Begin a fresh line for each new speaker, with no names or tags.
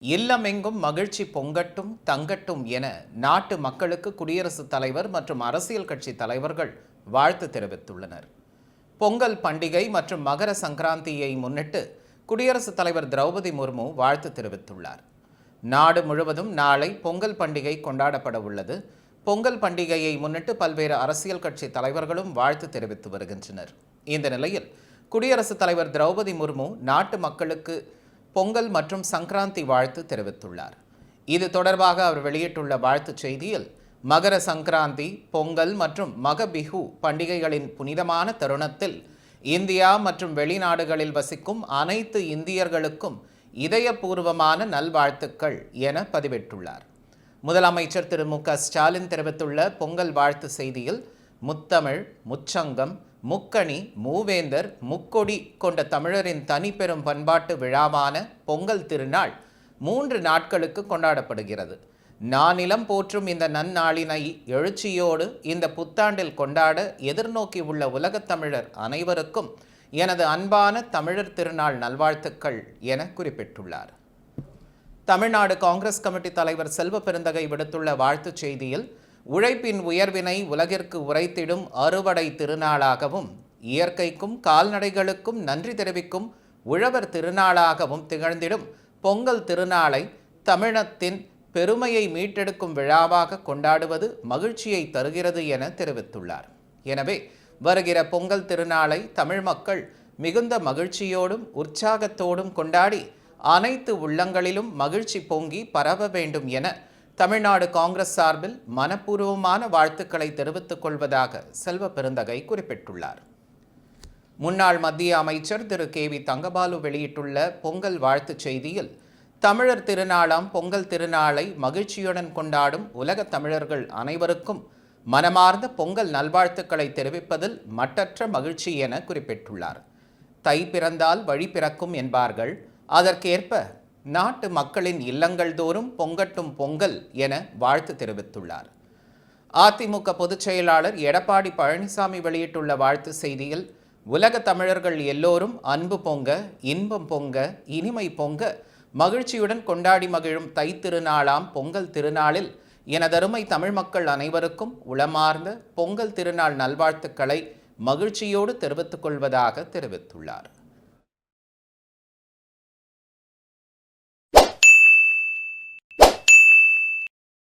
இல்லமெங்கும் மகிழ்ச்சி பொங்கட்டும் தங்கட்டும் என நாட்டு மக்களுக்கு குடியரசுத் தலைவர் மற்றும் அரசியல் கட்சி தலைவர்கள் வாழ்த்து தெரிவித்துள்ளனர். பொங்கல் பண்டிகை மற்றும் மகர சங்கராந்தியை முன்னிட்டு குடியரசுத் தலைவர் திரௌபதி முர்மு வாழ்த்து தெரிவித்துள்ளார். நாடு முழுவதும் நாளை பொங்கல் பண்டிகை கொண்டாடப்பட உள்ளது. பொங்கல் பண்டிகையை முன்னிட்டு பல்வேறு அரசியல் கட்சி தலைவர்களும் வாழ்த்து தெரிவித்து வருகின்றனர். இந்த நிலையில் குடியரசுத் தலைவர் திரௌபதி முர்மு நாட்டு மக்களுக்கு பொங்கல் மற்றும் சங்கராந்தி வாழ்த்து தெரிவித்துள்ளார். இது தொடர்பாக அவர் வெளியிட்டுள்ள வாழ்த்துச் செய்தியில், மகர சங்கராந்தி, பொங்கல் மற்றும் மகபிஹு பண்டிகைகளின் புனிதமான தருணத்தில் இந்தியா மற்றும் வெளிநாடுகளில் வசிக்கும் அனைத்து இந்தியர்களுக்கும் இதயபூர்வமான நல்வாழ்த்துக்கள் என பதிவிட்டுள்ளார். முதலமைச்சர் திரு மு க ஸ்டாலின் தெரிவித்துள்ள பொங்கல் வாழ்த்து செய்தியில், முத்தமிழ், முச்சங்கம், முக்கணி, மூவேந்தர், முக்கொடி கொண்ட தமிழரின் தனிப்பெரும் பண்பாட்டு விழாவான பொங்கல் திருநாள் 3 நாட்களுக்கு கொண்டாடப்படுகிறது. நானிலம் போற்றும் இந்த நன்னாளினை எழுச்சியோடு இந்த புத்தாண்டில் கொண்டாட எதிர்நோக்கி உள்ள உலகத் தமிழர் அனைவருக்கும் எனது அன்பான தமிழர் திருநாள் நல்வாழ்த்துக்கள் என குறிப்பிட்டுள்ளார். தமிழ்நாடு காங்கிரஸ் கமிட்டி தலைவர் செல்வ பெருந்தகை விடுத்துள்ள வாழ்த்துச் செய்தியில், உழைப்பின் உயர்வினை உலகிற்கு உரைத்திடும் அறுவடை திருநாளாகவும், இயற்கைக்கும் கால்நடைகளுக்கும் நன்றி தெரிவிக்கும் உழவர் திருநாளாகவும் திகழ்ந்திடும் பொங்கல் திருநாளை தமிழத்தின் பெருமையை மீட்டெடுக்கும் விழாவாக கொண்டாடுவது மகிழ்ச்சியை தருகிறது என தெரிவித்துள்ளார். எனவே வருகிற பொங்கல் திருநாளை தமிழ் மக்கள் மிகுந்த மகிழ்ச்சியோடும் உற்சாகத்தோடும் கொண்டாடி அனைத்து உள்ளங்களிலும் மகிழ்ச்சி பொங்கி பரவ வேண்டும் என தமிழ்நாடு காங்கிரஸ் சார்பில் மனப்பூர்வமான வாழ்த்துக்களை தெரிவித்துக் கொள்வதாக செல்வ பெருந்தகை குறிப்பிட்டுள்ளார். முன்னாள் மத்திய அமைச்சர் திரு கே.வி. தங்கபாலு வெளியிட்டுள்ள பொங்கல் வாழ்த்துச் செய்தியில், தமிழர் திருநாளாம் பொங்கல் திருநாளை மகிழ்ச்சியுடன் கொண்டாடும் உலகத் தமிழர்கள் அனைவருக்கும் மனமார்ந்த பொங்கல் நல்வாழ்த்துக்களை தெரிவிப்பதில் மட்டற்ற மகிழ்ச்சி என குறிப்பிட்டுள்ளார். தை பிறந்தால் வழி பிறக்கும் என்பார்கள். அதற்கேற்ப நாட்டு மக்களின் இல்லங்கள் தோறும் பொங்கட்டும் பொங்கல் என வாழ்த்து தெரிவித்துள்ளார். அதிமுக பொதுச் செயலாளர் எடப்பாடி பழனிசாமி வெளியிட்டுள்ள வாழ்த்து செய்தியில், உலக தமிழர்கள் எல்லோரும் அன்பு பொங்க, இன்பம் பொங்க, இனிமை பொங்க, மகிழ்ச்சியுடன் கொண்டாடி மகிழும் தை திருநாளாம் பொங்கல் திருநாளில் எனதருமை தமிழ் மக்கள் அனைவருக்கும் உளமார்ந்த பொங்கல் திருநாள் நல்வாழ்த்துக்களை மகிழ்ச்சியோடு தெரிவித்துக் கொள்வதாக தெரிவித்துள்ளார்.